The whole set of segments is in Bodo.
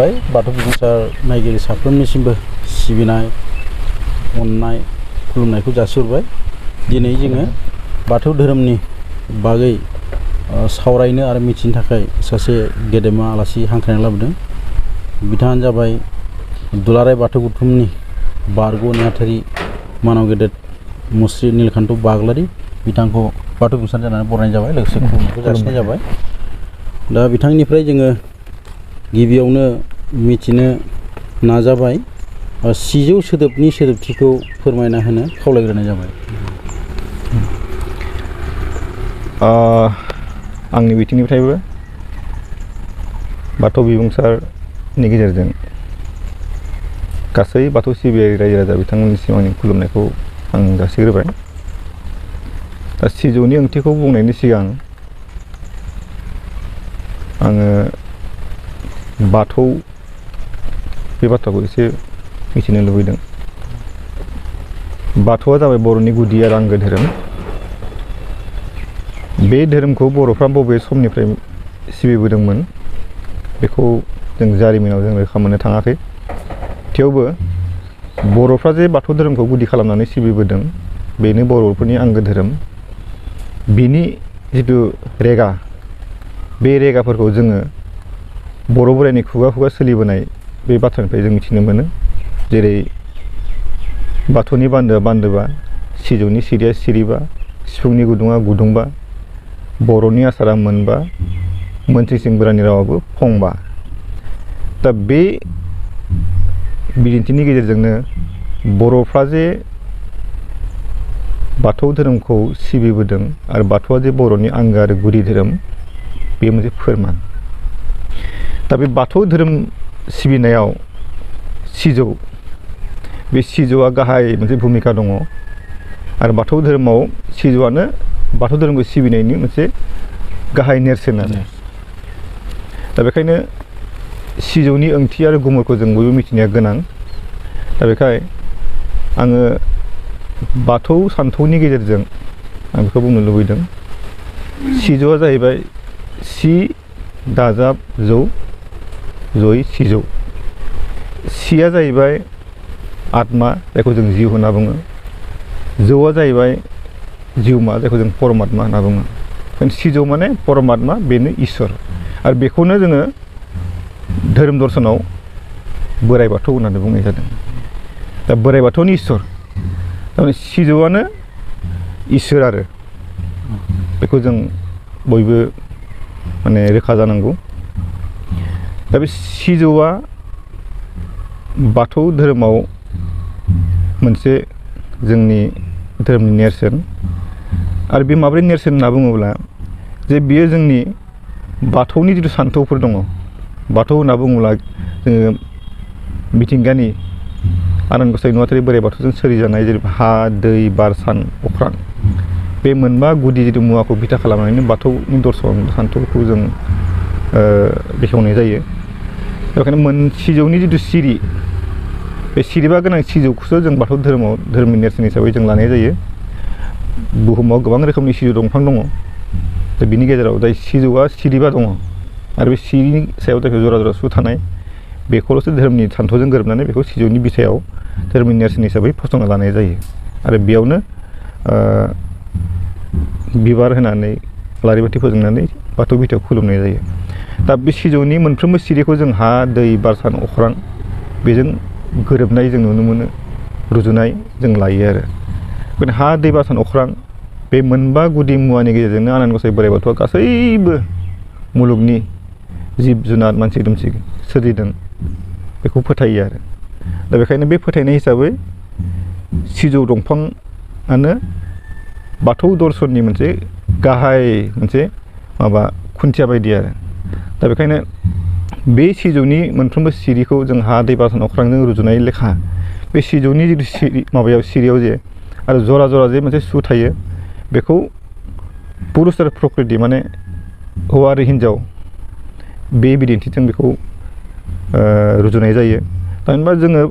खुलुमबाय बाथौ बिबुंसार नायगिरि साफ्रोमनिसिमबो सिबिनाय अननाय खुलुमनायखौ जासिहरबाय। दिनै जोङो बाथौ धोरोमनि बागै सावरायनो आरो मिथिनो थाखाय सासे गेदेमा आलासि हांख्रायना लाबोदों। बिथाङानो जाबाय दुलाराय बाथौ गौथुमनि बारग' नेहाथारि मानाव गेदेर मुस्रि नीलकान्त बाग्लारि बिथांखौ बाथौ बिबुंसार जानानै बरायनाय जाबाय, लोगोसे खुलुमनायखौ जासिनाय जाबाय। दा बिथांनिफ्राय जोङो गिबियावनो मिथिनो नाजाबाय सिजौ सोदोबनि सोदोबथिखौ फोरमायना होनो खावलायग्रोनाय जाबाय। आंनि बिथिंनिफ्रायबो बाथौ बिबुंसारनि गेजेरजों गासै बाथौ सिबियारि रायजो राजा बिथांमोननिसिम आंनि खुलुमनायखौ आं जासिग्रोबाय। दा सिजौनि ओंथिखौ बुंनायनि सिगां आङो बाथौ बे बाथ्राखौ एसे मिथिनो लुबैदों। बाथौआ जाबाय बर'नि गुदि आरो आंगो धोरोम। बे धोरोमखौ बर'फ्रा बबे समनिफ्राय सिबिबोदोंमोन बेखौ जों जारिमिनाव जों रोखा मोननो थाङाखै। थेवबो बर'फ्रा जे बाथौ धोरोमखौ गुदि खालामनानै सिबिबोदों बेनो बर'फोरनि आंगो धोरोम। बिनि जिथु रेगा बे रेगाफोरखौ जोङो बर' बोराइनि खुगा खुगा सोलिबोनाय बे बाथ्रानिफ्राय जों मिथिनो मोनो। जेरै बाथौनि बान्दोआ बान्दोबा, सिजौनि सिरिया सिरिबा, सिफुंनि गुदुङा गुदुंबा, बर'नि आसारा मोनबा, मोनस्रिसिं बोराइनि रावाबो फंबा। दा बे बिदिन्थिनि गेजेरजोंनो बर'फ्रा जे बाथौ धोरोमखौ सिबिबोदों आरो बाथौआ जे बर'नि आंगो आरो गुदि धोरोम बे मोनसे फोरमान। दा बे बाथौ धोरोम सिबिनायाव सिजौ, बे सिजौआ गाहाय मोनसे भुमिका दङ आरो बाथौ धोरोमाव सिजौआनो बाथौ धोरोमखौ सिबिनायनि मोनसे गाहाय नेरसोन आरो। दा बेखायनो सिजौनि ओंथि आरो गुमुरखौ जों बयबो मिथिनाया गोनां। दा बेखाय आङो बाथौ सान्थौनि गेजेरजों आं बेखौ बुंनो लुबैदों। सिजौआ जाहैबाय सि दाजाब जौ जय सिजौ। सिया जाहैबाय आत्मा, जायखौ जों जिउ होनना बुङो। जौआ जाहैबाय जिउमा, जायखौ जों परमात्मा होनना बुङो। सिजौ माने परमात्मा, बेनो इसोर। आरो बेखौनो जोङो धोरोम दर्शनाव बोराइ बाथौ होननानै बुंनाय जादों। दा बोराइ बाथौनि इसोर थारमाने सिजौआनो इसोर आरो बेखौ जों बयबो माने रोखा जानांगौ। दा बे सिजौआ बाथौ धोरोमाव मोनसे जोंनि धोरोमनि नेरसोन। आरो बे माब्रै नेरसोन होनना बुङोब्ला जे बियो जोंनि बाथौनि जिथु सान्थौफोर दङ। बाथौ होनना बुङोब्ला जोङो मिथिंगानि आनान गसाइ नुवाथारि बोराइ बाथौजों सोरजिजानाय जेरै हा, दै, बार, सान, अख्रां बे मोनबा गुदि जिथु मुवाखौ बिथा खालामनानै बाथौनि दर्शन सान्थौखौ जों बेखेवनाय जायो। बेखायनो सिजौनि जिथु सिरि, बे सिरिबा गोनां सिजौखौसो जों बाथौ धोरोमाव धोरोमनि नेरसोन हिसाबै जों लानाय जायो। बुहुमाव गोबां रोखोमनि सिजौ दंफां दङ। दा बिनि गेजेराव जाय सिजौआ सिरिबा दङ आरो बे सिरिनि सायाव जायखौ जरा जरा सु थानाय बेखौल'सो धोरोमनि सान्थौजों गोरोबनानै बेखौ सिजौनि बिथायाव धोरोमनि नेरसोन हिसाबै फसंना लानाय जायो। आरो बेयावनो बिबार होनानै आलारि बाथि फोजोंनानै बाथौ बिथायाव खुलुमनाय जायो। दा बे सिजौनि मोनफ्रोमबो सिरिखौ जों हा, दै, बार, सान, अख्रां बेजों गोरोबनाय जों नुनो मोनो, रुजुनाय जों लायो आरो। बेखायनो हा, दै, बार, सान, अख्रां बे मोनबा गुदि मुवानि गेजेरजोंनो आनान गसाइ बोराइ बाथौआ गासैबो मुलुगनि जिब जुनार मानसि दुमसि सोरजिदों बेखौ फोथायो आरो। दा बेखायनो बे फोथायनाय हिसाबै सिजौ दंफाङानो बाथौ दर्शननि मोनसे गाहाय मोनसे माबा खुन्थिया बायदि आरो। दा बेखायनो बे सिजौनि मोनफ्रोमबो सिरिखौ जों हा, दै, बार, सान, अख्रांजों रुजुनाय लेखा बे सिजौनि जिथु सिरियाव जे आरो जरा जरा जे मोनसे सु थायो बेखौ पुरुष आरो प्रकृति माने हौवा आरो हिन्जाव बे बिदिन्थिजों बेखौ रुजुनाय जायो। थामहिनबा जोङो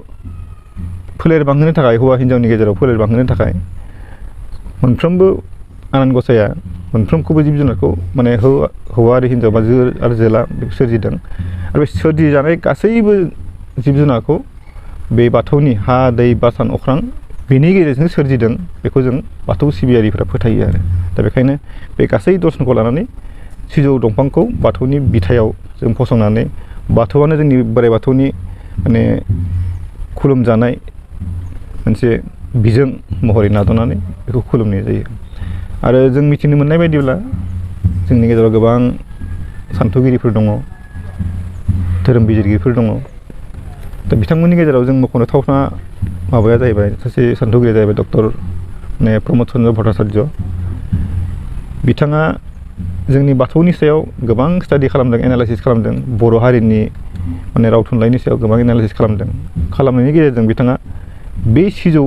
फोलेर बांहोनो थाखाय हौवा हिन्जावनि गेजेराव फोलेर बांहोनो थाखाय मोनफ्रोमबो आनान गसाइया मोनफ्रोमखौबो जिब जुनारखौ माने हौवा आरो हिन्जाव बा जो आरो जोला बेखौ सोरजिदों आरो बे सोरजिजानाय गासैबो जिब जुनारखौ बे बाथौनि हा दै बार सान अख्रां बेनि गेजेरजों सोरजिदों बेखौ जों बाथौ सिबियारिफोरा फोथायो आरो दा बेखायनो बे गासै दर्शनखौ लानानै सिजौ दंफांखौ बाथौनि बिथायाव जों फसंनानै बाथौआनो जोंनि बोराइ बाथौनि माने खुलुमजानाय मोनसे बिजों महरै नाजावनानै बेखौ खुलुमनाय जायो आरो जों मिथिनो मोननाय बायदिब्ला जोंनि गेजेराव गोबां सान्थौगिरिफोर दङ धोरोम बिजिरगिरिफोर दङ दा बिथांमोननि गेजेराव जों मख'नो थावना माबाया जाहैबाय सासे सान्थौगिरिया जाहैबाय डक्टर प्रमद चन्द्र भट्टाचार्य बिथाङा जोंनि बाथौनि सायाव गोबां स्टाडि खालामदों एनालाइसिस खालामदों बर' हारिनि माने राव थुनलाइनि सायाव गोबां एनालाइसिस खालामदों खालामनायनि गेजेरजों बिथाङा बे सिजौ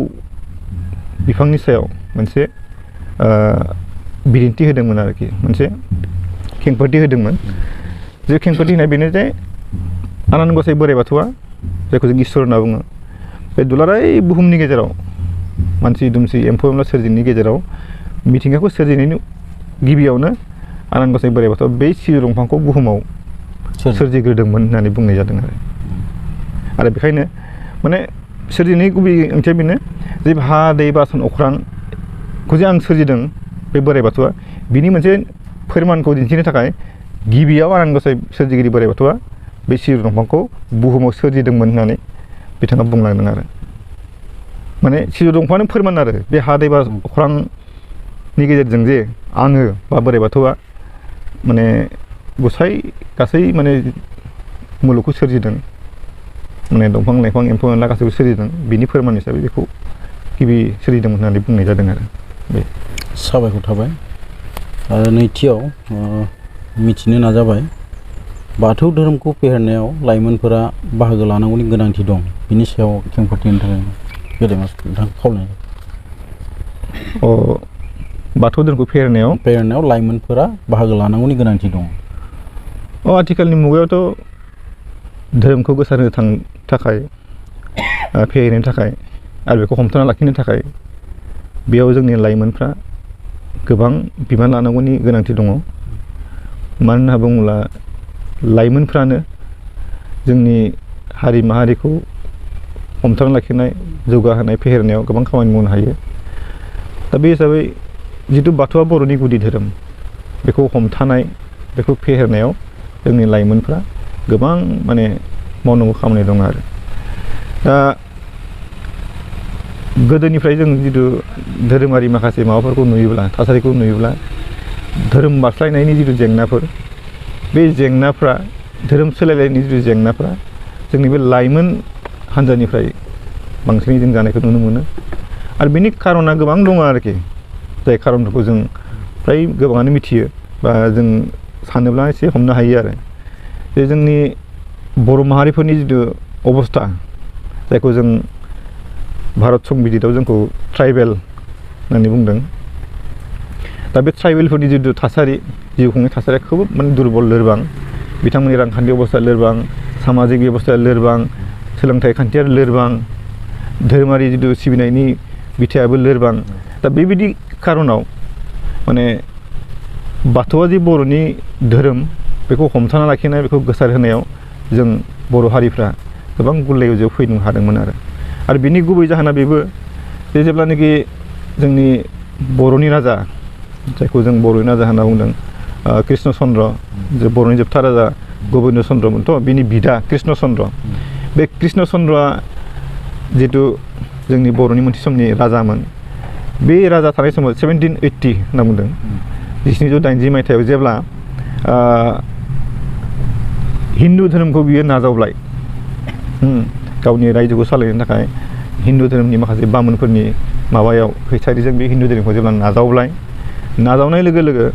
बिफांनि सायाव मोनसे बिदिन्थि होदोंमोन आरोखि मोनसे खेंफोरथि होदोंमोन जे खेंफोरथि होनाय बेनो जे आनान गसाइ बोराइ बाथौआ जायखौ जों इसोर होनना बुङो बे दुलाराय बुहुमनि गेजेराव मानसि दुमसि एम्फौ एनला सोरजिनायनि गेजेराव मिथिंगाखौ सोरजिनायनि गिबियावनो आनान गसाइ बोराइ बाथौआ बे सिजौ दंफांखौ बुहुमाव सोरजिग्रोदोंमोन होननानै बुंनाय जादों आरो बेखायनो माने सोरजिनायनि गुबै ओंथिया बेनो जे हा दै बार सान अख्रांखौ जे आं सोरजिदों बे बोराइ बाथौआ बिनि मोनसे फोरमानखौ दिन्थिनो थाखाय गिबियाव आनान गसाइ सोरजिगिरि बोराइ बाथौआ बे सिजौ दंफांखौ बुहुमाव सोरजिदोंमोन होननानै बिथाङा बुंलांदों आरो माने सिजौ दंफाङानो फोरमान आरो बे हा दै बार अख्रांनि गेजेरजों जे आङो बा बोराइ बाथौआ माने गसाइ गासै माने मुलुगखौ सोरजिदों माने दंफां लाइफां एम्फौ एनला गासैबो सोरजिदों बिनि फोरमान हिसाबै बेखौ गिबि सोरजिदोंमोन होननानै बुंनाय जादों आरो बे साबायखर थाबाय आरो नैथियाव मिथिनो नाजाबाय बाथौ धोरोमखौ फेहेरनायाव लाइमोनफोरा बाहागो लानांगौनि गोनांथि दं बिनि सायाव खेंफोरथि होनो थाखाय गेदेमा नोंथांखौ खावलायनाय बाथौ धोरोमखौ फेहेरनायाव लाइमोनफोरा बाहागो लानांगौनि गोनांथि दं आथिखालनि मुगायावथ' धोरोमखौ गोसारहोनो थाखाय फेहेरनो थाखाय आरो बेखौ हमथाना लाखिनो थाखाय बेयाव जोंनि लाइमोनफ्रा गोबां बिबान लानांगौनि गोनांथि दङ मानो होनना बुङोब्ला लाइमोनफ्रानो जोंनि हारि माहारिखौ हमथाना लाखिनाय जौगाहोनाय फेहेरनायाव गोबां खामानि मावनो हायो दा बे हिसाबै जिथु बाथौआ बर'नि गुदि धोरोम बेखौ हमथानाय बेखौ फेहेरनायाव जोंनि लाइमोनफ्रा गोबां माने मावनांगौ खामानि दङ आरो दा गोदोनिफ्राय जों जिथु धोरोमारि माखासे माबाफोरखौ नुयोब्ला थासारिखौ नुयोब्ला धोरोम बास्लायनायनि जिथु जेंनाफोर बे जेंनाफ्रा धोरोम सोलायनायनि जिथु जेंनाफ्रा जोंनि बे लाइमोन हान्जानिफ्राय बांसिनै जों जानायखौ नुनो मोनो आरो बेनि खारना गोबां दङ आरोखि जाय खारनफोरखौ जों फ्राय गोबाङानो मिथियो बा जों सानोब्ला एसे हमनो हायो आरो जे जोंनि बर' माहारिफोरनि जिथु अबस्था जायखौ जों भारत संबिजितआव जोंखौ ट्राइबेल होननानै बुंदों दा बे ट्राइबेलफोरनि जिथु थासारि जिउ खुंनाय थासारिया खोब माने दुरबल लोरबां बिथांमोननि रांखान्थि अबस्था लोरबां सामाजिक बेबस्था लोरबां सोलोंथाइ खान्थिया लोरबां धोरोमारि जिथु सिबिनायनि बिथायाबो लोरबां दा बेबायदि खारनाव माने बाथौआ जे बर'नि धोरोम बेखौ हमथाना लाखिनाय बेखौ गोसार होनायाव जों बर' हारिफ्रा गोबां गुरलायाव जे फैनो हादोंमोन आरो बिनि गुबै जाहोना बेबो जे जेब्लानाखि जोंनि बर'नि राजा जायखौ जों बर'नि राजा होनना बुंदों कृष्ण चन्द्र जे बर'नि जोबथा राजा गबिन्द चन्द्रमोनथ' बिनि बिदा कृष्ण चन्द्र बे कृष्ण चन्द्रआ जितु जोंनि बर'नि मोनसे समनि राजामोन बे राजा थानाय समाव 1780 होनना बुंदों 1780 मायथाइयाव जेब्ला हिन्दु धोरोमखौ बियो नाजावबाय गावनि रायजोखौ सालायनो थाखाय हिन्दु धोरोमनि माखासे बामोनफोरनि माबायाव खैसारिजों बे हिन्दु धोरोमखौ जेब्ला नाजावनाय लोगो लोगो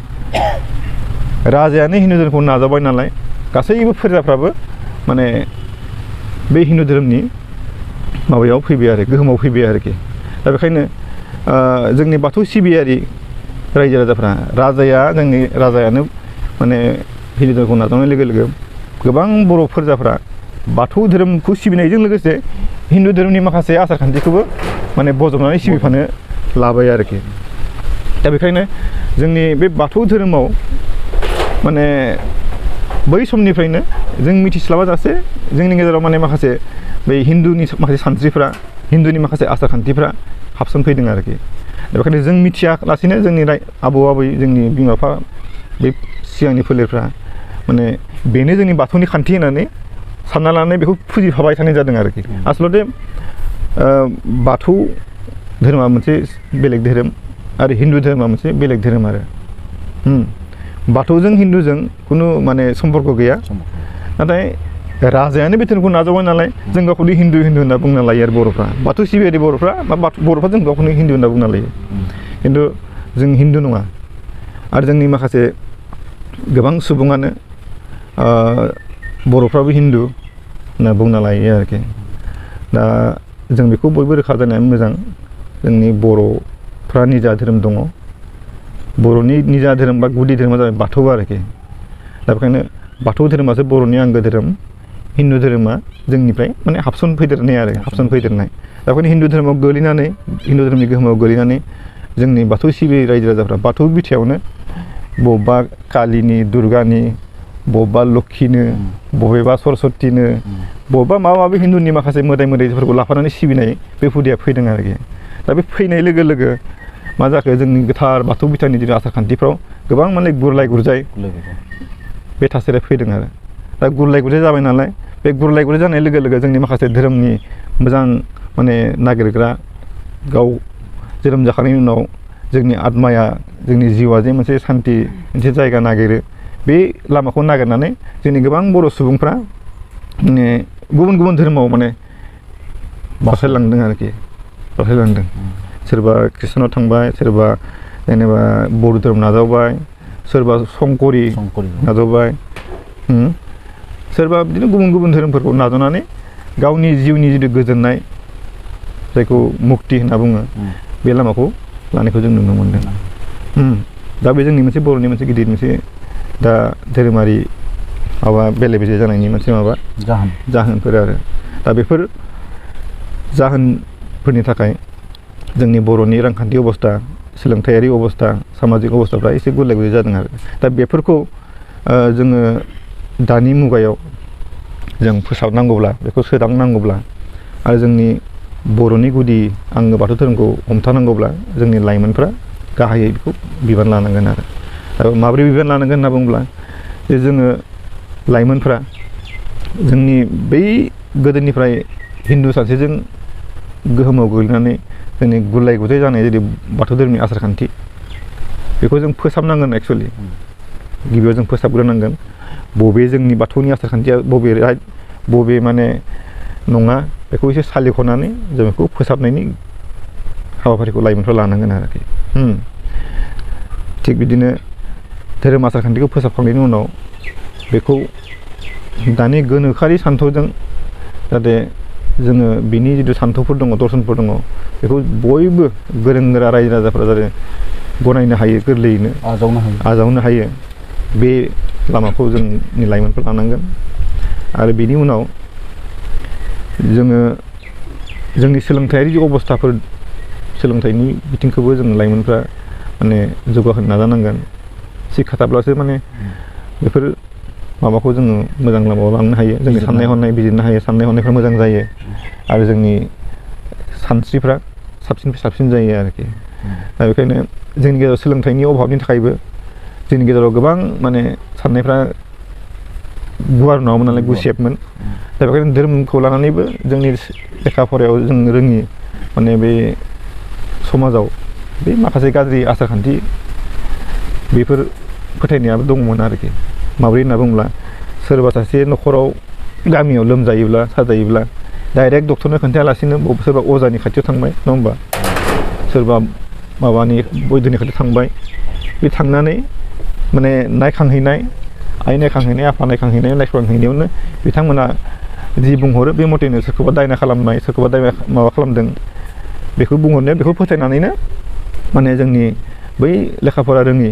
राजायानो हिन्दु धोरोमखौ नाजावबाय नालाय गासैबो फोरजाफ्राबो माने बे हिन्दु धोरोमनि माबायाव फैबाय आरो गोहोमाव फैबाय आरोखि दा बेखायनो जोंनि बाथौ सिबियारि रायजो राजाफ्रा जोंनि राजायानो माने हिन्दु धोरोमखौ नाजावनाय लोगो लोगो गोबां बर' फोरजाफ्रा बाथौ धोरोमखौ सिबिनायजों लोगोसे हिन्दु धोरोमनि माखासे आसार खान्थिखौबो माने बजबनानै सिबिफानो लाबाय आरोखि दा बेखायनो जोंनि बे बाथौ धोरोमाव माने बै समनिफ्रायनो जों मिथिस्लाबाजासे जोंनि गेजेराव माने माखासे बै हिन्दुनि माखासे सानस्रिफ्रा हिन्दुनि माखासे आसार खान्थिफ्रा हाबसनफैदों आरोखि दा बेखायनो जों मिथियालासिनो जोंनि आबौ आबै जोंनि बिमा बिफा बे सिगांनि फोलेरफ्रा माने बेनो जोंनि बाथौनि खान्थि होननानै सानना लानानै बेखौ फुजिफाबाय थानाय जादों आरोखि आसलथे बाथौ धोरोमा मोनसे बेलेग धोरोम आरो हिन्दु धोरोमा मोनसे बेलेग धोरोम आरो बाथौजों हिन्दुजों खुनु माने सम्पर्क गैया नाथाय राजायानो बे धोरोमखौ नाजावबाय नालाय जों गावखौनो हिन्दु होनना बुंना लायो आरो बर'फ्रा बाथौ सिबियारि बर'फ्रा बा बर'फ्रा जों गावखौनो हिन्दु होनना बुंना लायो खिन्थु जों हिन्दु नङा आरो जोंनि माखासे गोबां सुबुङानो बर'फ्राबो हिन्दु होनना बुंना लायो आरोखि दा जों बेखौ बयबो रोखा जानाया मोजां जोंनि बर'फ्रा निजा धोरोम दङ बर'नि निजा धोरोम बा गुदि धोरोमा जाबाय बाथौ आरोखि दा बेखायनो बाथौ धोरोमासो बर'नि आंगो धोरोम हिन्दु धोरोमा जोंनिफ्राय माने हाबसनफैदेरनाय आरो हाबसनफैदेरनाय दा बेखायनो हिन्दु धोरोमाव गोलैनानै हिन्दु धोरोमनि गोहोमाव गोलैनानै जोंनि बाथौ सिबियारि रायजो राजाफ्रा बाथौ बिथायावनो बबेबा कालिनि दुर्गानि बबेबा लक्षिनो बबेबा सरस्वतीनो बबेबा माबा माबि हिन्दुनि माखासे मोदाय मोदायफोरखौ लाफानानै सिबिनाय बे हुदाया फैदों आरोखि दा बे फैनाय लोगो लोगो मा जाखो जोंनि गोथार बाथौ बिथानि जिथु आसार खान्थिफ्राव गोबां माने गुरलाय गुरजाय बे थासारिया फैदों आरो दा गुरलाय गुरजाय जाबाय नालाय बे गुरलाय गुरजाय जानाय लोगो लोगो जोंनि माखासे धोरोमनि मोजां माने नागिरग्रा गाव जोनोम जाखांनायनि उनाव जोंनि आत्माया जोंनि जिउआ जे मोनसे सान्थि मोनसे जायगा नागिरो बे लामाखौ नागिरनानै जोंनि गोबां बर' सुबुंफ्रा माने गुबुन गुबुन धोरोमाव माने बारस्लायलांदों आरोखि बारस्लायलांदों सोरबा ख्रिस्टानाव थांबाय सोरबा जेनेबा बर' धोरोम नाजावबाय सोरबा संकरि नाजावबाय सोरबा बिदिनो गुबुन गुबुन धोरोमफोरखौ नाजावनानै गावनि जिउनि जिथु गोजोननाय जायखौ मुक्ति होनना बुङो बे लामाखौ लानायखौ जों नुनो मोनदों दा बे जोंनि मोनसे बर'नि मोनसे गिदिर मोनसे दा धोरोमारि माबा बेले बेजे जानायनि मोनसे माबा जाहोनफोर आरो दा बेफोर जाहोनफोरनि थाखाय जोंनि बर'नि रांखान्थि अबस्था सोलोंथायारि अबस्था सामाजिक अबस्थाफ्रा एसे गुलाय गुजाय जादों आरो दा बेफोरखौ जोङो दानि मुगायाव जों फोसाबनांगौब्ला बेखौ सोदांनांगौब्ला आरो जोंनि बर'नि गुदि आंगो बाथौ धोरोमखौ हमथानांगौब्ला जोंनि लाइमोनफ्रा गाहायै बेखौ बिबान लानांगोन आरो माबोरै बिबान लानांगोन होनना बुङोब्ला जे जोङो लाइमोनफ्रा जोंनि बै गोदोनिफ्राय हिन्दु सानस्रिजों गोहोमाव गोग्लैनानै जोंनि गुलाय गुजाय जानाय जेरै बाथौ धोरोमनि आसार खान्थि बेखौ जों फोसाबनांगोन एक्सुवेलि गिबियाव जों फोसाबग्रोनांगोन बबे जोंनि बाथौनि आसार खान्थिया बबे राइट बबे माने नङा बेखौ एसे सालिख'नानै जों बेखौ फोसाबनायनि हाबाफारिखौ लाइमोनफ्रा लानांगोन आरोखि थिग बिदिनो धोरोम आसार खान्थिखौ फोसाबखांनायनि उनाव बेखौ दानि गोनोखोआरि सान्थौजों जाहाथे जोङो बिनि जिथु सान्थौफोर दङ दर्शनफोर दङ बेखौ बयबो गोरों गोरा रायजो राजाफोरा जाहाथे गनायनो हायो गोरलैयैनो आजावनो हायो बे लामाखौ जोंनि लाइमोनफोर लानांगोन आरो बेनि उनाव जोङो जोंनि सोलोंथायारि अबस्थाफोर सोलोंथाइनि बिथिंखौबो जों लाइमोनफ्रा माने जौगाहोनो नाजानांगोन शिक्षा थाब्लासो माने बेफोर माबाखौ जोङो मोजां लामायाव लांनो हायो जोंनि साननाय हनाय बिजिरनो हायो साननाय हनायफ्रा मोजां जायो आरो जोंनि सानस्रिफ्रा साबसिननिफ्राय साबसिन जायो आरोखि दा बेखायनो जोंनि गेजेराव सोलोंथाइनि अभाबनि थाखायबो जोंनि गेजेराव गोबां माने साननायफ्रा गुवार नङामोन नालाय गुसेबमोन दा बेखायनो धोरोमखौ लानानैबो जोंनि लेखा फरायाव जों रोङि माने बे समाजाव बे माखासे गाज्रि आसार खान्थि बेफोर फोथायनायाबो दंमोन आरोखि माबोरै होनना बुङोब्ला सोरबा सासे न'खराव गामियाव लोमजायोब्ला साजायोब्ला डाइरेक्ट डक्टरनो खोन्थायालासिनो सोरबा अजानि खाथियाव थांबाय नङा होमबा सोरबा माबानि बैद्यनि खाथियाव थांबाय बे थांनानै माने नायखांहैनाय आइ नायखांहैनाय आफा नायखांहैनाय नायखांहैनायावनो बिथांमोना जि बुंहरो बे मथेनो सोरखौबा दायना खालामनाय सोरखौबा दायना माबा खालामदों बेखौ बुंहरनाया बेखौ फोथायनानैनो माने जोंनि बै लेखा फरा रोङि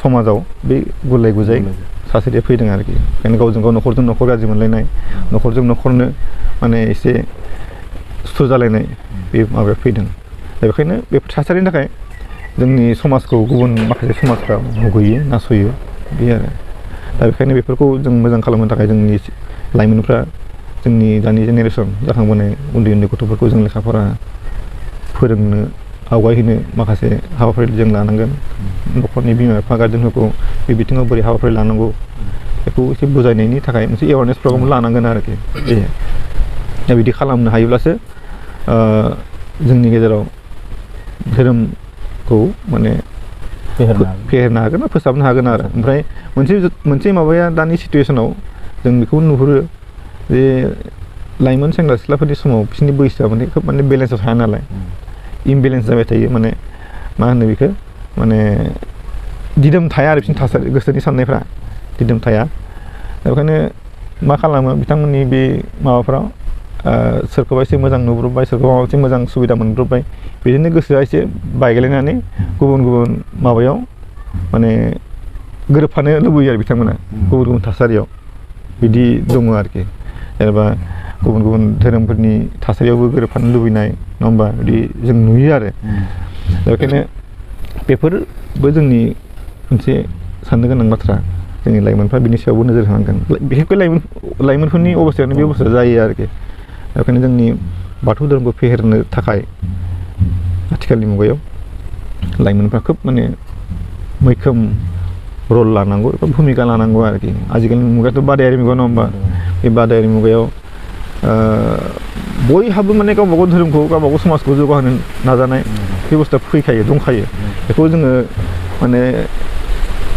समाजाव बे गुलाय गुजाय थासारिया फैदों आरोखि ओंखायनो गावजों गाव न'खरजों न'खर गाज्रि मोनलायनाय न'खरजों न'खरनो माने एसे सुथुर जालायनाय बे माबाया फैदों दा बेखायनो बेफोर थासारिनि थाखाय जोंनि समाजखौ गुबुन माखासे समाजफ्रा मुगैयो नासयो बे आरो दा बेखायनो बेफोरखौ जों मोजां खालामनो थाखाय जोंनि लाइमोनफ्रा जोंनि दानि जेनेरेसन जाखांबोनाय उन्दै उन्दै गथ'फोरखौ जों लेखा फरा फोरोंनो आवगायहोनो माखासे हाबाफारि जों लानांगोन न'खरनि बिमा बिफा गार्जेनफोरखौ बे बिथिङाव बोरै हाबाफारि लानांगौ बेखौ एसे बुजायनायनि थाखाय मोनसे एवारनेस प्रग्राम लानांगोन आरोखि दा बिदि खालामनो हायोब्लासो जोंनि गेजेराव धोरोमखौ माने फेहेरनो हागोन फोसाबनो हागोन आरो ओमफ्राय मोनसे माबाया दानि सिटुवेसनाव जों बेखौ नुहुरो जे लाइमोन सेंग्रा सिख्लाफोरनि समाव बिसोरनि बैसोआ माने खोब माने बेलेन्सआव थाया नालाय इमबेलेन्स जाबाय थायो माने मा होनो बेखौ माने दिदोम थाया आरो बिसोरनि थासारि गोसोनि साननायफ्रा दिदोम थाया दा बेखायनो मा खालामो बिथांमोननि बे माबाफ्राव सोरखौबा एसे मोजां नुब्रबबाय सोरखौबा माबा मोनसे मोजां सुबिदा मोनब्रबबाय बिदिनो गोसोआ एसे बायग्लायनानै गुबुन गुबुन माबायाव माने गोरोबफानो लुबैयो आरो बिथांमोना गुबुन गुबुन थासारियाव बिदि दङ आरोखि जेनेबा गुबुन गुबुन धोरोमफोरनि थासारियावबो गोरोबफानो लुबैनाय नङा होमबा बिदि जों नुयो आरो दा बेखायनो बेफोरबो जोंनि मोनसे साननो गोनां बाथ्रा जोंनि लाइमोनफ्रा बिनि सायावबो नोजोर होनांगोन बिखेखकै लाइमोनफोरनि अबस्थायानो बे अबस्था जायो आरोखि दा बेखायनो जोंनि बाथौ धोरोमखौ फेहेरनो थाखाय आथिखालनि मुगायाव लाइमोनफ्रा खोब माने मैखोम रल लानांगौ एबा भुमिका लानांगौ आरोखि आजिखालिनि मुगायाथ' बादायारि मुगा नङा होमबा बे बादायारि मुगायाव बयहाबो माने गावबा गाव धोरोमखौ गावबा गाव समाजखौ जौगाहोनो नाजानाय बे बुस्थुआ फैखायो दंखायो बेखौ जोङो माने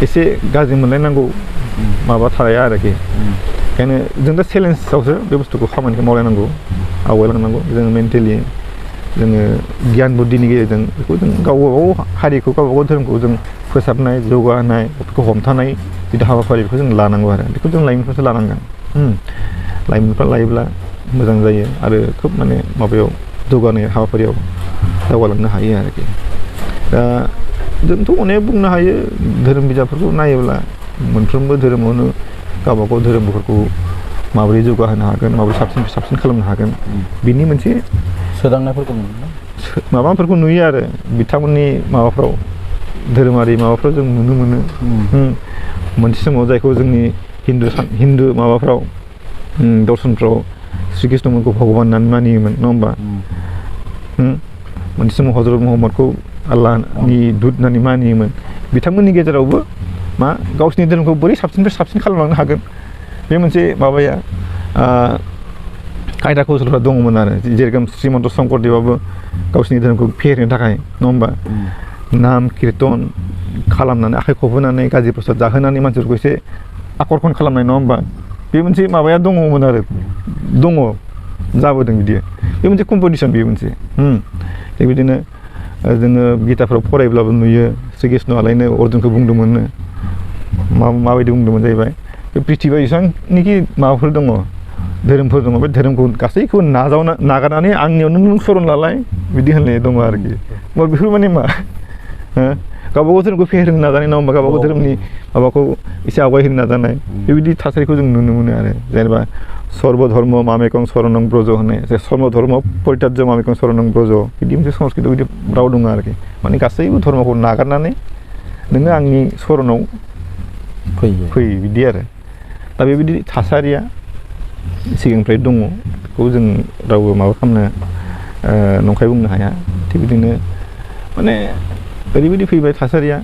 एसे गाज्रि मोनलायनांगौ माबा थाया आरोखि ओंखायनो जों दा चेलेन्जआवसो बे बुस्थुखौ खामानिखौ मावलायनांगौ आवगायलांनांगौ जोङो मेन्टेलि जोङो गियान बुद्धिनि गेजेरजों बेखौ जों गावबा गाव हारिखौ गावबा गाव धोरोमखौ जों फोसाबनाय जौगाहोनाय बेफोरखौ हमथानाय बिदि हाबाफारिखौ जों लानांगौ आरो बेखौ जों लाइमोनफ्रासो लानांगोन लाइमोनफ्रा लायोब्ला मोजां जायो आरो खोब माने माबायाव जौगानाय हाबाफारियाव दावगालांनो हायो आरोखि दा जोंथ' अनेक बुंनो हायो धोरोम बिजाबफोरखौ नायोब्ला मोनफ्रोमबो धोरोमावनो गावबा गाव धोरोमफोरखौ माबोरै जौगाहोनो हागोन माबोरै साबसिन खालामनो हागोन बिनि मोनसे सोदांनायफोरखौ माबाफोरखौ नुयो आरो बिथांमोननि माबाफ्राव धोरोमारि माबाफ्राव जों नुनो मोनो मोनसे समाव जायखौ जोंनि हिन्दु माबाफ्राव दर्शनफ्राव श्री कृष्णमोनखौ भगबान होननानै मानियोमोन नङा होमबा मोनसे समाव हजरत मुहम्मदखौ आल्लाहनि दुत होननानै मानियोमोन बिथांमोननि गेजेरावबो मा गावसिनि धोरोमखौ बोरै साबसिननिफ्राय साबसिन खालामलांनो हागोन बे मोनसे माबाया खायदा कौशलफ्रा दङमोन आरो जेरेखम श्रीमन्त शंकरदेवाबो गावसिनि धोरोमखौ फेहेरनो थाखाय नङा होमबा नाम कीर्तन खालामनानै आखाइ खबहोनानै गाज्रि प्रसाद जाहोनानै मानसिफोरखौ एसे आकर्षण खालामनाय नङा होमबा बे मोनसे माबाया दङमोन आरो दङ जाबोदों बिदि बे मोनसे कम्पिटिसन बेयो मोनसे थिग बिदिनो जोङो गिताफ्राव फरायब्लाबो नुयो श्री कृष्णआलायनो अर्जुनखौ बुंदोंमोननो माबायदि बुंदोंमोन जाहैबाय बे पृथ्वीयाव जेसेबांनिखि माबाफोर दङ धोरोमफोर दङ बे धोरोमखौ गासैखौबो नागारनानै आंनियावनो नों सरण लालाय बिदि होननाय दङ आरोखि बेफोर माने मा गावबा गाव धोरोमखौ फेहेरनो नाजानाय नङा होमबा गावबा गाव धोरोमनि माबाखौ एसे आवगायहोनो नाजानाय बेबायदि थासारिखौ जों नुनो मोनो आरो जेनेबा सर्व धर्म मामेकं शरणं ब्रज होननाय जे सर्व धर्म परित्याज्य मामेकं शरणं ब्रज बिदि मोनसे संस्कृत बिदि राव दङ आरोखि माने गासैबो धर्मखौ नागारनानै नोङो आंनि शरणाव फै बिदि आरो दा बेबायदि थासारिया सिगांनिफ्राय दङ बेखौ जों रावबो माबा खालामनो नंखाय बुंनो हाया थिग बिदिनो माने ओरैबायदि फैबाय थासारिया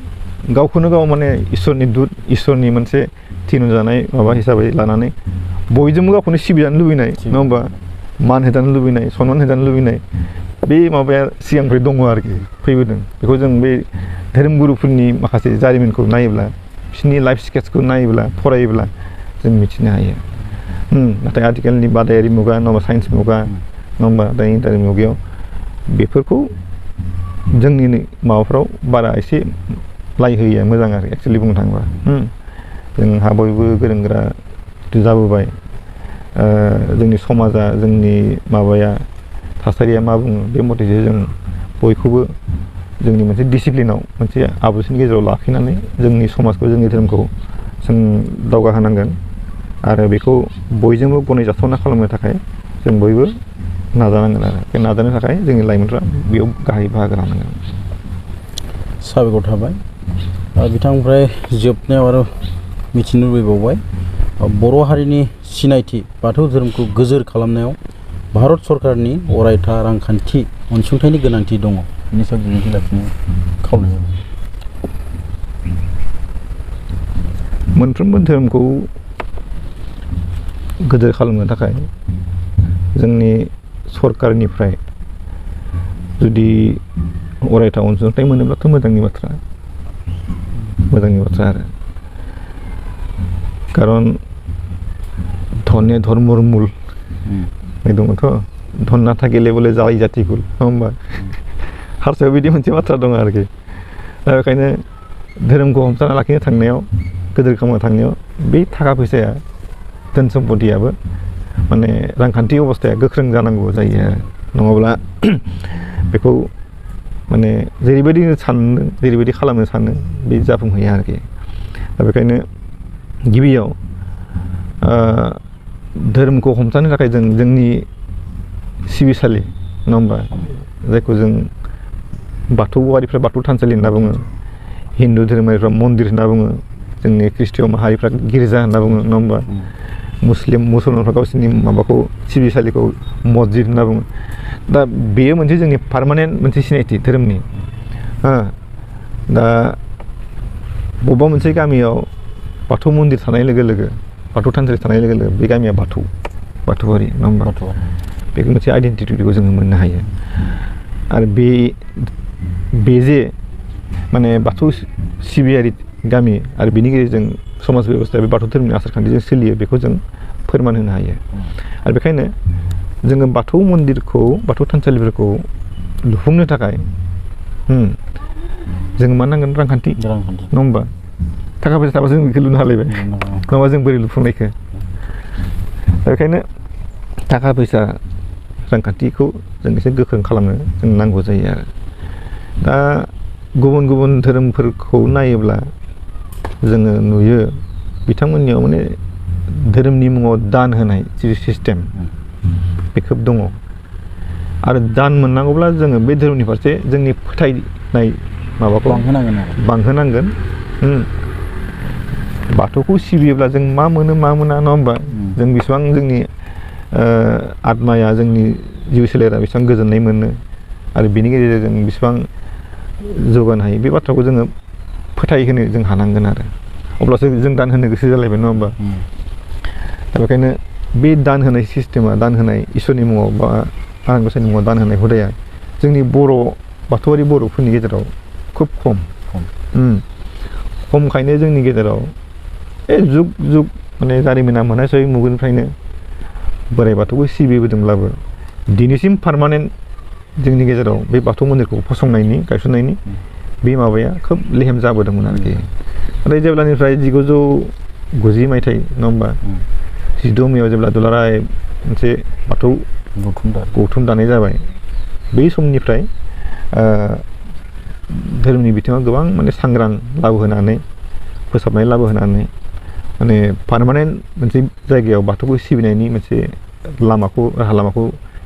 गावखौनो गाव माने इसोरनि दुत इसोरनि मोनसे थिनजानाय माबा हिसाबै लानानै बयजोंबो गावखौनो सिबिजानो लुबैनाय नङा होमबा मान होजानो लुबैनाय सनमान होजानो लुबैनाय बे माबाया सिगांनिफ्राय दङ आरोखि फैबोदों बेखौ जों बे धोरोमगुरुफोरनि माखासे जारिमिनखौ नायोब्ला बिसोरनि लाइफ स्केट्सखौ नायोब्ला फरायोब्ला जों मिथिनो हायो नाथाय आथिखालनि बादायारि मुगा नङाबा साइन्स मुगा नङा होमबा दा इन्टारनेट मुगायाव बेफोरखौ जोंनि माबाफ्राव बारा एसे लाइ होयिया मोजां आरो एक्सुवेलि बुंनो थाङोबा जोंहा बयबो गोरों गोरा जाबोबाय जोंनि समाजा जोंनि माबाया थासारिया मा बुङो बे मथेसो जों बयखौबो जोंनि मोनसे डिसिप्लिनाव मोनसे आब्रुथिनि गेजेराव लाखिनानै जोंनि समाजखौ जोंनि धोरोमखौ जों दावगाहोनांगोन आरो बेखौ बयजोंबो गनायजाथावना खालामनो थाखाय जों बयबो नाजानांगोन आरो बे नाजानो थाखाय जोंनि लाइमोनफ्रा बेयाव गाहाय बाहागो लानांगोन साबायखर थाबाय बिथांनिफ्राय जोबनायाव आरो मिथिनो लुबैबावबाय बर' हारिनि सिनायथि बाथौ धोरोमखौ गोजोर खालामनायाव भारत सरकारनि अरायथा रांखान्थि अनसुंथाइनि गोनांथि दङ बेनि सायाव बिबुंथि लाखिनो खावलायनाय जाबाय। मोनफ्रोमबो धोरोमखौ गोदोर खालामनो थाखाय जोंनि सरकारनिफ्राय जुदि अरायथा अनसुंथाइ मोनोब्लाथ' मोजांनि बाथ्रा आरो खारन धने धर्मर मुल दङथ' धन ना थाकिले बोले जाय जाति कुल नङा होमबा हारसायाव बिदि मोनसे बाथ्रा दङ आरोखि दा बेखायनो धोरोमखौ हमथाना लाखिनो थांनायाव गोदोर खालामनो थांनायाव बे थाखा फैसाया धोन सम्पतियाबो माने रांखान्थि अबस्थाया गोख्रों जानांगौ जायो आरो नङाब्ला बेखौ माने जेरैबायदि सानदों जेरैबायदि खालामनो सानो बे जाफुंहैया आरोखि दा बेखायनो गिबियाव धोरोमखौ हमथानो थाखाय जों जोंनि सिबिसालि नङा होमबा जायखौ जों बाथौआरिफ्रा बाथौ थानसालि होनना बुङो हिन्दु धोरोमारिफ्रा मन्दिर होनना बुङो जोंनि ख्रिस्टियान माहारिफ्रा गिर्जा होनना बुङो नङा होमबा मुसलमानफ्रा गावसोरनि माबाखौ सिबिसालिखौ मस्जिद होनना बुङो दा बेयो मोनसे जोंनि पार्मानेन्ट मोनसे सिनायथि धोरोमनि दा बबेबा मोनसे गामियाव बाथौ मन्दिर थानाय लोगो लोगो बाथौ थानसालि थानाय लोगो लोगो बे गामिया बाथौआरि नङा होमबा बेखौ मोनसे आइडेन्टिटिखौ जोङो मोननो हायो आरो बे जे माने बाथौ सिबियारि गामि आरो बिनि गेजेरजों समाज बेबस्थाया बे बाथौ धोरोमनि आसार खान्थिजों सोलियो बेखौ जों फोरमान होनो हायो आरो बेखायनो जोङो बाथौ मन्दिरखौ बाथौ थानसालिफोरखौ लुफुंनो थाखाय जों मा नांगोन रांखान्थि नङा होमबा थाखा फैसा थाबासो जों बेखौ लुनो हालायबाय नङाबा जों बोरै लुफुंनायखो दा बेखायनो थाखा फैसा रांखान्थिखौ जों एसे गोख्रों खालामनो जों नांगौ जायो आरो दा गुबुन गुबुन धोरोमफोरखौ नायोब्ला जोङो नुयो बिथांमोननियाव माने धोरोमनि मुङाव दान होनाय जि सिस्टेम बे खोब दङ आरो दान मोननांगौब्ला जोङो बे धोरोमनि फारसे जोंनि फोथायनाय माबाखौ बांहोनांगोन बाथौखौ सिबियोब्ला जों मा मोनो मा मोना नङा होमबा जों बेसेबां जोंनि आत्माया जोंनि जिउ सोलेरा बेसेबां गोजोननाय मोनो आरो बेनि गेजेरजों जों बेसेबां जौगानो हायो बे बाथ्राखौ जोङो फोथायहोनो जों हानांगोन आरो अब्लासो जों दान होनो गोसो जालायबाय नङा होमबा दा बेखायनो बे दान होनाय सिस्टेमा दान होनाय इसोरनि मुङाव बा आनान गसाइनि मुङाव दान होनाय हुदाया जोंनि बाथौआरि बर'फोरनि गेजेराव खुब खमखायनो जोंनि गेजेराव जुग जुग माने जारिमिना मोननाय मुगानिफ्रायनो बोराइ बाथौखौ सिबिबोदोंब्लाबो दिनैसिम पार्मानेन्ट जोंनि गेजेराव बे बाथौ मन्दिरखौ गायसननायनि बे माबाया खोब लेहेम जाबोदोंमोन आरोखि नाथाय जेब्लानिफ्राय 1990 मायथाइ नङा होमबा 16 मेयाव जेब्ला दुलाराय मोनसे बाथौ गौथुम दानाय जाबाय बै समनिफ्राय धोरोमनि बिथिङाव गोबां माने सांग्रां लाबोहोनानै फोसाबनाय लाबोहोनानै माने पार्मानेन्ट मोनसे जायगायाव बाथौखौ सिबिनायनि मोनसे राहा लामाखौ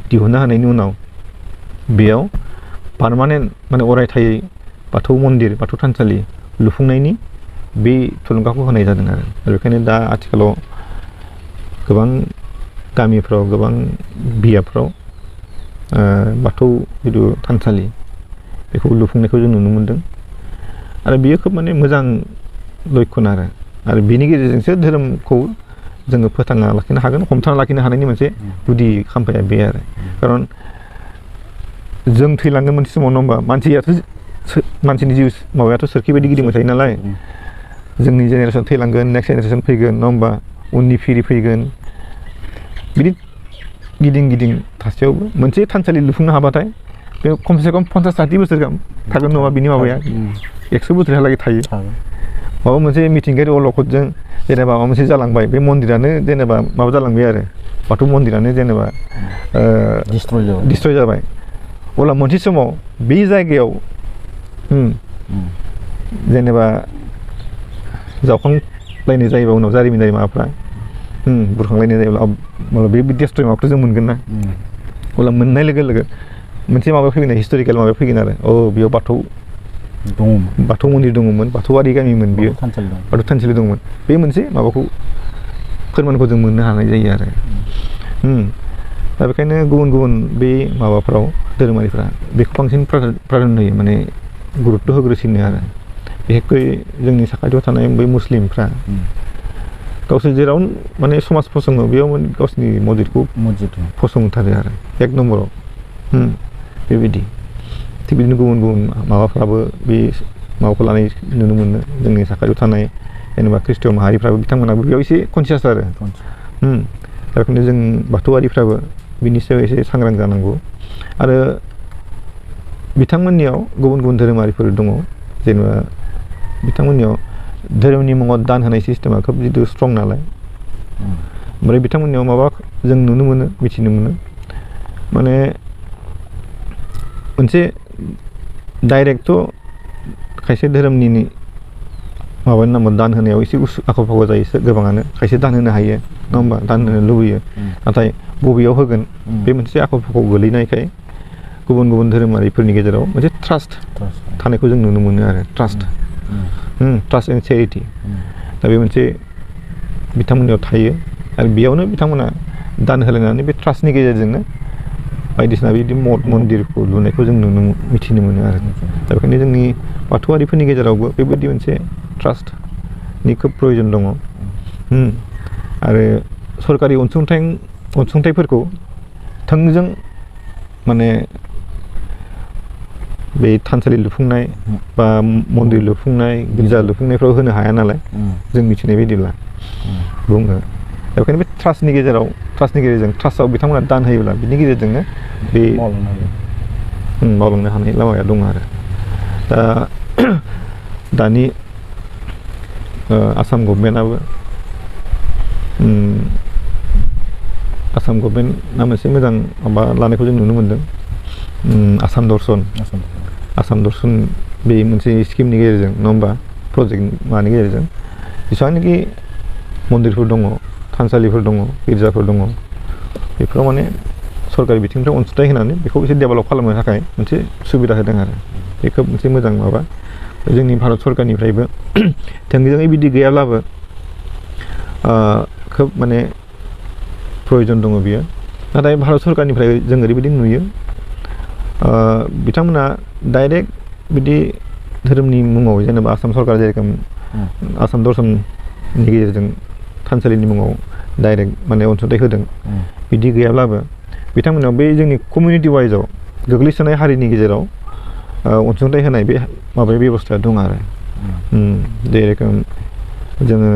दिहुननो हानायनि उनाव बेयाव पार्मानेन्ट माने अरायथायै बाथौ मन्दिर बाथौ थानसालि लुफुंनायनि बे थुलुंगाखौ होनाय जादों आरो बेखायनो दा आथिखालाव गोबां गामिफ्राव गोबां बियाफ्राव बाथौ जिथु थानसालि बेखौ लुफुंनायखौ जों नुनो मोनदों आरो बेयो खोब माने मोजां लक्षन आरो बेनि गेजेरजोंसो धोरोमखौ जोङो फोथांना लाखिनो हागोन हमथाना लाखिनो हानायनि मोनसे गुदि खाम्फाया बे आरो खारन जों थैलांगोन मोनसे समाव नङा होमबा मानसिनि जिउ माबायाथ' सोरखि बायदि गिदिंबाय थायो नालाय जोंनि जेनेरेसन थैलांगोन नेक्स्ट जेनेरेसन फैगोन नङा होमबा उननि फिरि फैगोन बिदि गिदिं थासेयावबो मोनसे थानसालि लुफुंनो हाबाथाय बे खमसे खम 50-60 बोसोर गाहाम थागोन नङा बिनि माबाया 100 बोसोरहालागै थायो माबा मोनसे मिथिंगायारि अलखदजों जेनेबा माबा मोनसे जालांबाय बे मन्दिरानो जेनेबा माबा जालांबाय आरो बाथौ मन्दिरानो जेनेबा डिस्ट्रय जाबाय अब्ला मोनसे समाव बे जायगायाव जेनेबा जावखांलायनाय जायोबा उनाव जारिमिनारि माबाफ्रा बुरखांलायनाय जायोब्ला बे डिस्ट्रय माबाखौ जों मोनगोन ना अब्ला मोननाय लोगो लोगो मोनसे माबा फैगोन हिस्टरिकेल माबा फैगोन आरो बेयाव बाथौ दङमोन बाथौ मन्दिर दङमोन बाथौआरि गामिमोन बियो थानसालि दं बाथौ थानसालि दंमोन बे मोनसे माबाखौ फोरमानखौ जों मोननो हानाय जायो आरो दा बेखायनो गुबुन गुबुन बे माबाफ्राव धोरोमारिफ्रा बेखौ बांसिन प्राधान्य होयो माने गुरुत्त' होग्रोसिनो आरो बिखेखकै जोंनि साखाथियाव थानाय बै मुस्लिमफ्रा गावसोर जेराव माने समाज फसङो बेयाव गावसिनि मस्जिदखौ फसंथारो आरो एक नम्बराव बेबायदि थिग बिदिनो गुबुन गुबुन माबाफ्राबो बे माबाखौ लानाय नुनो मोनो जोंनि साखाथियाव थानाय जेनेबा ख्रिस्टियान माहारिफ्राबो बिथांमोनाबो बेयाव एसे कनसियास आरो दा बेखायनो जों बाथौआरिफ्राबो बिनि सायाव एसे सांग्रां जानांगौ आरो बिथांमोननियाव गुबुन गुबुन धोरोमारिफोर दङ जेनेबा बिथांमोननियाव धोरोमनि मुङाव दान होनाय सिस्टेमा खोब जिथु स्ट्रं नालाय ओमफ्राय बिथांमोननियाव माबा जों नुनो मोनो मिथिनो मोनो माने मोनसे डाइरेक्टथ' खायसे धोरोमनि माबानि नामाव दान होनायाव एसे आख' फाख' जायो गोबाङानो खायसे दान होनो हायो नङा होमबा दान होनो लुबैयो नाथाय बबेयाव होगोन बे मोनसे आख' फाख' गोलैनायखाय गुबुन गुबुन धोरोमारिफोरनि गेजेराव मोनसे ट्रास्ट थानायखौ जों नुनो मोनो आरो ट्रास्ट एन्ड चेरिटि दा बे मोनसे बिथांमोननियाव थायो आरो बेयावनो बिथांमोना दान होलायनानै बे ट्रास्टनि गेजेरजोंनो बायदिसिना बिदि मठ मन्दिरखौ लुनायखौ जों मिथिनो मोनो आरो दा बेखायनो जोंनि बाथौआरिफोरनि गेजेरावबो बेबायदि मोनसे ट्रास्टनि खोब प्रयजन दङ आरो सरकारि अनसुंथाइफोरखौ थोंजों माने बे थानसालि लुफुंनाय बा मन्दिर लुफुंनाय गिर्जा लुफुंनायफ्राव होनो हाया नालाय जों मिथिनाय बायदिब्ला बुङो दा बेखायनो बे ट्रास्टनि गेजेरजों ट्रास्टआव बिथांमोना दान होयोब्ला बिनि गेजेरजोंनो बे मावलांनो हानाय लामाया दङ आरो दा दानि आसाम गभर्नमेन्टआबो आसाम गभर्नमेन्टआ मोनसे मोजां माबा लानायखौ जों नुनो मोन्दों आसाम दर्शन बे मोनसे स्किमनि गेजेरजों नङा होमबा प्रजेक्ट मानि गेजेरजों जेसेबांनाखि मन्दिरफोर दङ थानसालिफोर दङ गिर्जाफोर दङ बेफोराव माने सरकारि बिथिंनिफ्राय अनसुंथाइ होनानै बेखौ एसे डेभेलप खालामनो थाखाय मोनसे सुबिदा होदों आरो बे खोब मोनसे मोजां माबा जोंनि भारत सरकारनिफ्रायबो थोंजोङै बिदि गैयाब्लाबो खोब माने प्रयजन दङ बियो नाथाय भारत सरकारनिफ्राय जों ओरैबायदि नुयो बिथांमोना डाइरेक्ट बिदि धोरोमनि मुङाव जेनेबा आसाम सरकारा जेरेखम आसाम दर्शननि गेजेरजों थानसालिनि मुङाव डाइरेक्ट माने अनसुंथाइ होदों बिदि गैयाब्लाबो बिथांमोनाव बे जोंनि कमिउनिटि वाइजआव गोग्लैसोनाय हारिनि गेजेराव अनसुंथाइ होनाय बे माबाया बेबस्थाया दं आरो जेरेखम जोङो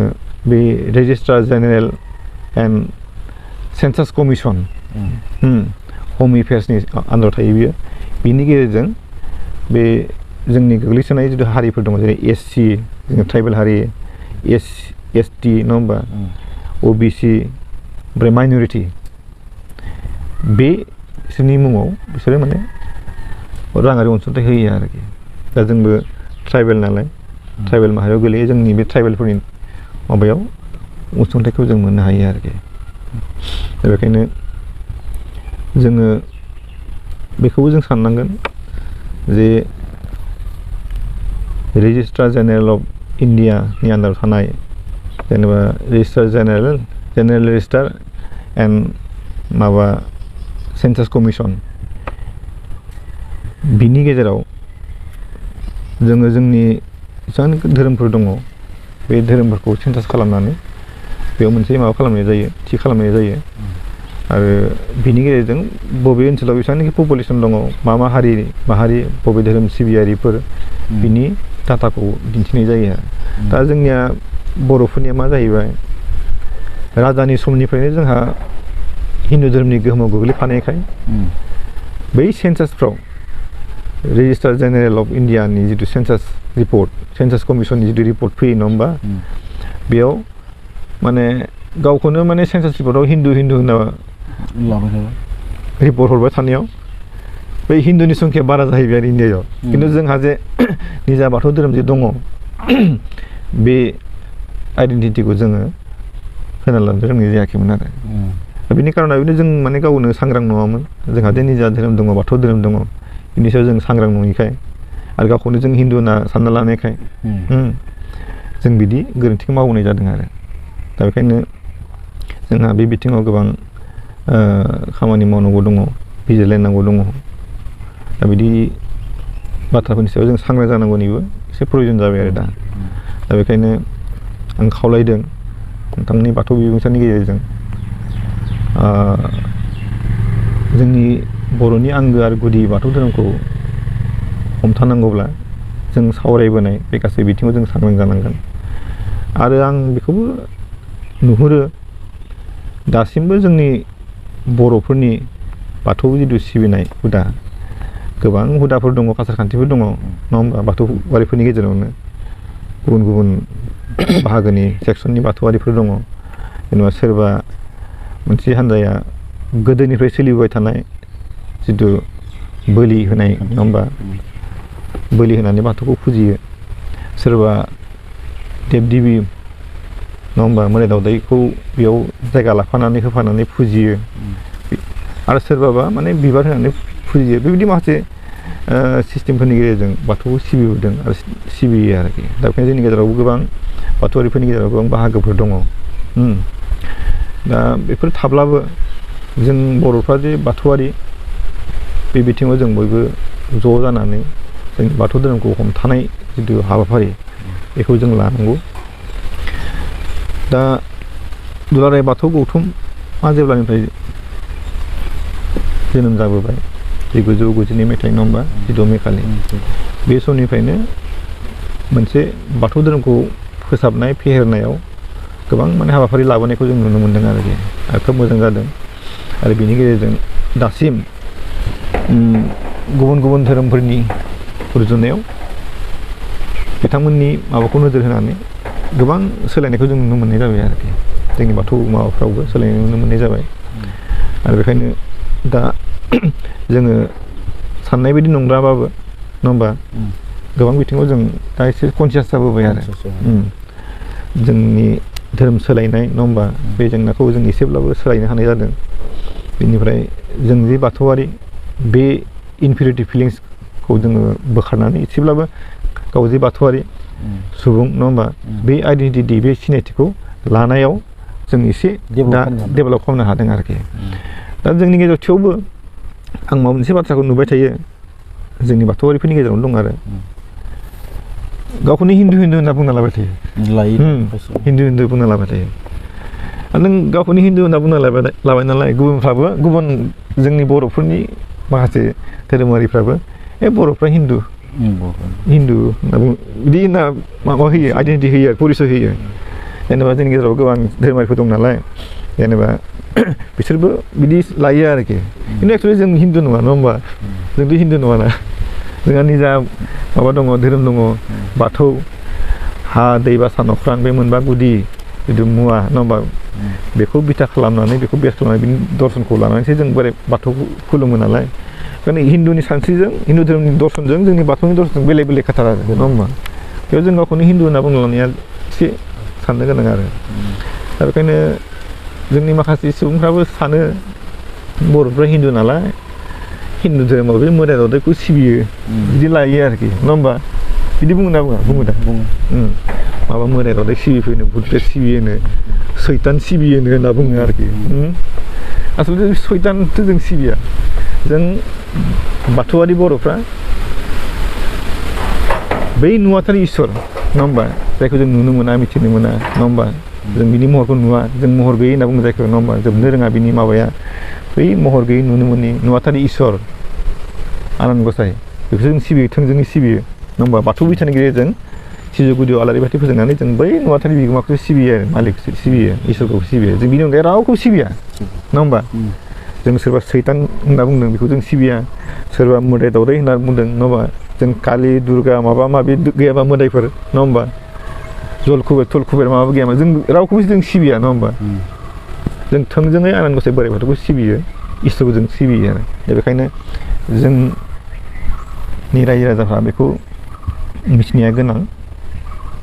बे रेजिस्ट्रार जेनेरेल एन्ड सेन्सास कमिसन हम एफेयार्सनि आन्दाराव थायो बियो बिनि गेजेरजों बे जोंनि गोग्लैसोनाय जिथु हारिफोर दङ जेरै SC जोङो ट्राइबेल हारि ST नङा होमबा OBC ओमफ्राय माइन'रिटि बिसोरनि मुङाव बिसोरो माने राङारि अनसुंथाइ होयो आरोखि दा जोंबो ट्राइबेल नालाय ट्राइबेल माहारियाव गोलैयो जोंनि बे ट्राइबेलफोरनि माबायाव अनसुंथाइखौ जों मोननो हायो आरोखि दा बेखायनो जोङो बेखौबो जों साननांगोन जे रेजिस्ट्रार जेनेरेल अफ इन्डियानि आन्दाराव थानाय जेनेबा रेजिस्ट्रार जेनेरेल रेजिस्टार एन्ड माबा सेन्सास कमिसन बिनि गेजेराव जोङो जोंनि जेसेबां धोरोमफोर दङ बे धोरोमफोरखौ सेन्सास खालामनानै बेयाव मोनसे माबा खालामनाय जायो थि खालामनाय जायो आरो बिनि गेजेरजों बबे ओनसोलाव बेसेबांनाखि पपुलेसन दङ मा हारि माहारि बबे धोरोम सिबियारिफोर बिनि डाटाखौ दिन्थिनाय जायो दा जोंनिया बर'फोरनिया मा जाहैबाय राजानि समनिफ्रायनो जोंहा हिन्दु धोरोमनि गोहोमाव गोग्लैफानायखाय बै सेन्सासफ्राव रेजिस्टार जेनेरेल अफ इन्डियानि जिथु सेन्सास रिपर्ट सेन्सास कमिसननि जिथु रिपर्ट फैयो नङा होमबा बेयाव माने गावखौनो माने सेन्सास रिपर्टआव हिन्दु होनना रिपर्ट हरबाय थानायाव बै हिन्दुनि संख्या बारा जाहैबाय आरो इन्डियायाव खिन्थु जोंहा जे निजा बाथौ धोरोम जे दङ बे आइडेन्टिटिखौ जोङो होना लानो रोंनाय जायाखैमोन आरो दा बेनि कारनाव बेनो जों माने गावनो सांग्रां नङामोन जोंहा जे निजा धोरोम दङ बाथौ धोरोम दङ बिनि सायाव जों सांग्रां नङिखाय आरो गावखौनो जों हिन्दु होनना सानना लानायखाय जों बिदि गोरोन्थिखौ मावनाय जादों आरो दा बेखायनो जोंहा बे बिथिङाव गोबां खामानि मावनांगौ दङ बिजिरलायनांगौ दङ दा बिदि बाथ्राफोरनि सायाव जों सांग्रां जानांगौनिबो एसे प्रयजन जाबाय आरो दा बेखायनो आं खावलायदों नोंथांनि बाथौ बिबुंसारनि गेजेरजों जोंनि बर'नि आंगो आरो गुदि बाथौ धोरोमखौ हमथानांगौब्ला जों सावरायबोनाय बे गासै बिथिङाव जों सांग्रां जानांगोन आरो आं बेखौबो नुहुरो दासिमबो जोंनि बर'फोरनि बाथौ जिथु सिबिनाय हुदा गोबां हुदाफोर दङ आसार खान्थिफोर दङ नङा होमबा बाथौआरिफोरनि गेजेरावनो गुबुन गुबुन बाहागोनि सेक्सननि बाथौआरिफोर दङ जेनेबा सोरबा मोनसे हान्जाया गोदोनिफ्राय सोलिबोबाय थानाय जिथु बोलि होनाय नङा होमबा बोलि होनानै बाथौखौ फुजियो सोरबा देब देबि नङा होमबा मोदाय दावदायखौ बेयाव जायगा लाफानानै होफानानै फुजियो आरो सोरबाबा माने बिबार होनानै फुजियो बेबायदि माखासे सिस्टेमफोरनि गेजेरजों बाथौखौ सिबिबोदों आरो सिबियो आरोखि दा बेखायनो जोंनि गेजेरावबो गोबां बाथौआरिफोरनि गेजेराव गोबां बाहागोफोर दङ दा बेफोर थाब्लाबो जों बर'फ्रा जे बाथौआरि बे बिथिङाव जों बयबो ज' जानानै जों बाथौ धोरोमखौ हमथानाय जिथु हाबाफारि बेखौ जों लानांगौ दा दुलाराय बाथौ गौथुमा जेब्लानिफ्राय जोनोम जाबोबाय 1990 मायथाइ नङा होमबा 16 मे खालि बे समनिफ्रायनो मोनसे बाथौ धोरोमखौ फोसाबनाय फेहेरनायाव गोबां माने हाबाफारि लाबोनायखौ जों नुनो मोन्दों आरोखि आरो खोब मोजां जादों आरो बिनि गेजेरजों दासिम गुबुन गुबुन धोरोमफोरनि रुजुनायाव बिथांमोननि माबाखौ नोजोर होनानै गोबां सोलायनायखौ जों नुनो मोननाय जाबाय आरोखि जोंनि बाथौ माबाफ्रावबो सोलायनाय नुनो मोननाय जाबाय आरो बेखायनो दा जोङो साननाय बायदि नंद्राबाबो नङा होमबा गोबां बिथिङाव जों दा एसे कनसियास जाबोबाय आरो जोंनि धोरोम सोलायनाय नङा होमबा बे जेंनाखौ जों एसेब्लाबो सोलायनो हानाय जादों बेनिफ्राय जों जे बाथौआरि बे इनफिरियरिटि फिलिंसखौ जोङो बोखारनानै एसेब्लाबो गाव जे बाथौआरि सुबुं नङा होमबा बे आइडेन्टिटि बे सिनायथिखौ लानायाव जों एसे दा डेभेलप खालामनो हादों आरोखि दा जोंनि गेजेराव थेवबो आं माबा मोनसे बाथ्राखौ नुबाय थायो जोंनि बाथौआरिफोरनि गेजेरावनो दं आरो गावखौनो हिन्दु होनना बुंना लाबाय थायो हिन्दु बुंना लाबाय थायो आरो नों गावखौनो हिन्दु होनना बुंना लाबाय नालाय गुबुनफ्राबो गुबुन जोंनि बर'फोरनि माखासे धोरोमारिफ्राबो बर'फ्रा हिन्दु होनना बुङो बिदि होनना माबा होयो आइडेन्टिटि होयो आरो परिचय होयो जेनेबा जोंनि गेजेराव गोबां धोरोमारिफोर दं नालाय जेनेबा बिसोरबो बिदि लायो आरोखि खिन्थु एक्सुवेलि जों हिन्दु नङा नङा होमबा जोंथ' हिन्दु नङाना जोंहा निजा माबा दङ धोरोम दङ बाथौ हा दै बा सान अख्रां बे मोनबा गुदि जिथु मुवा नङा होमबा बेखौ बिथा खालामनानै बेखौ बेस खालामनानै बिनि दर्शनखौ लानानैसो जों बोरै बाथौखौ खुलुमो नालाय ओंखायनो हिन्दुनि सानस्रिजों हिन्दु धोरोमनि दर्शनजों जोंनि बाथौनि दर्शनजों बेलेग बेलेग खाथार आरो नङा होमबा बेयाव जों गावखौनो हिन्दु होनना बुंना लानाया एसे साननो गोनां आरो दा बेखायनो जोंनि माखासे सुबुंफ्राबो सानो बर'फ्रा हिन्दु नालाय हिन्दु धोरोमाव बे मोदाय दावदायखौ सिबियो बिदि लायो आरोखि नङा होमबा बिदि बुङो ना बुङो दा माबा मोदाय दावदाय सिबिफैनो भुट प्रेत सिबियोनो सैतान सिबियोनो होनना बुङो आरोखि आसलथे सैतानथ' जों सिबिया जों बाथौआरि बर'फ्रा बै नुवाथारि इसोर नङा होमबा जायखौ जों नुनो मोना मिथिनो मोना नङा होमबा जों बिनि महरखौ नुवा जों महर गैयै होनना बुङो जायखौ नङा होमबा जोबनो रोङा बिनि माबाया बै महर गैयै नुनो मोनि नुवाथारि इसोर आनान गसाइ बेखौ जों सिबियो थोंजोङै सिबियो नङा होमबा बाथौ बिथानि गेजेरजों सिजौ गुदियाव आलारि बाथि फोजोंनानै जों बै नुवाथारि बिगोमाखौ सिबियो आरो मालिकखौ सिबियो इसोरखौ सिबियो जों बिनि अनगायै रावखौ सिबिया नङा होमबा जों सोरबा सैतान होनना बुंदों बेखौ जों सिबिया सोरबा मोदाय दावदाय होनना बुंदों नङा होमबा जों कालि दुर्गा माबा माबि गैयाबा मोदायफोर नङा होमबा जल कुबेर थल कुबेर माबाबो गैयामोन जों रावखौबो जों सिबिया नङा होमबा जों थोंजोङै आनान गसाइ बोराइ बाथौखौ सिबियो इसोरखौ जों सिबियो आरो दा बेखायनो जोंनि रायजो राजाफ्रा बेखौ मिथिनाया गोनां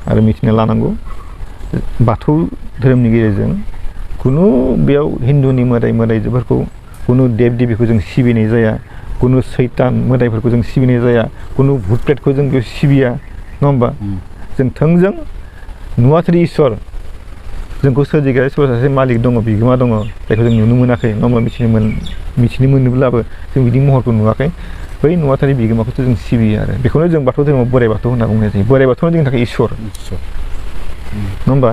आरो मिथिना लानांगौ बाथौ धोरोमनि गेजेरजों खुनु बेयाव हिन्दुनि मोदाय मोदायजोफोरखौ खुनु देब देबिखौ जों सिबिनाय जाया कुनु सैतान मोदायफोरखौ जों सिबिनाय जाया कुनु भुट प्रेतखौ जों बेयाव सिबिया नङा होमबा जों थोंजों नुवाथारि इसोर जोंखौ सोरजिग्रा सोरबा सासे मालिक दङ बिगोमा दङ जायखौ जों नुनो मोनाखै नङा होमबा मिथिनो मोनोब्लाबो जों बिदि महरखौ नुवाखै बै नुवाथारि बिगोमाखौसो जों सिबियो आरो बेखौनो जों बाथौ धोरोमाव बोराइ बाथौ होनना बुंनाय जायो बोराइ बाथौआ जोंनि थाखाय इसोर नङा होमबा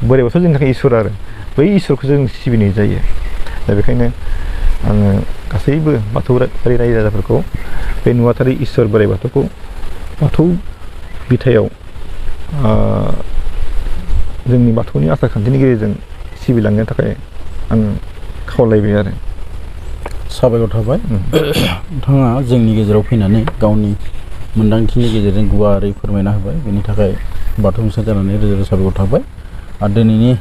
बोराइ बाथौआ जोंनि थाखाय इसोर आरो बै इसोरखौ जों सिबिनाय जायो दा बेखायनो आङो गासैबो बाथौआरि रायजो राजाफोरखौ बे नुवाथारि इसोर बोराइ बाथौखौ बाथौ बिथायाव जोंनि बाथौनि आसार खान्थिनि गेजेरजों सिबिलांनो थाखाय आं खावलायबाय आरो साबायखर थाबाय नोंथाङा जोंनि गेजेराव फैनानै गावनि मोन्दांथिनि गेजेरजों गुवारै फोरमायना होबाय बेनि थाखाय बाथौ मिसन जानानै रोजा रोजा साबायखर थाबाय आरो दिनैनि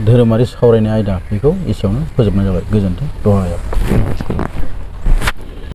धोरोमारि सावरायनाय आयदा बेखौ एसेयावनो फोजोबनाय जाबाय गोजोन्थों दहायाव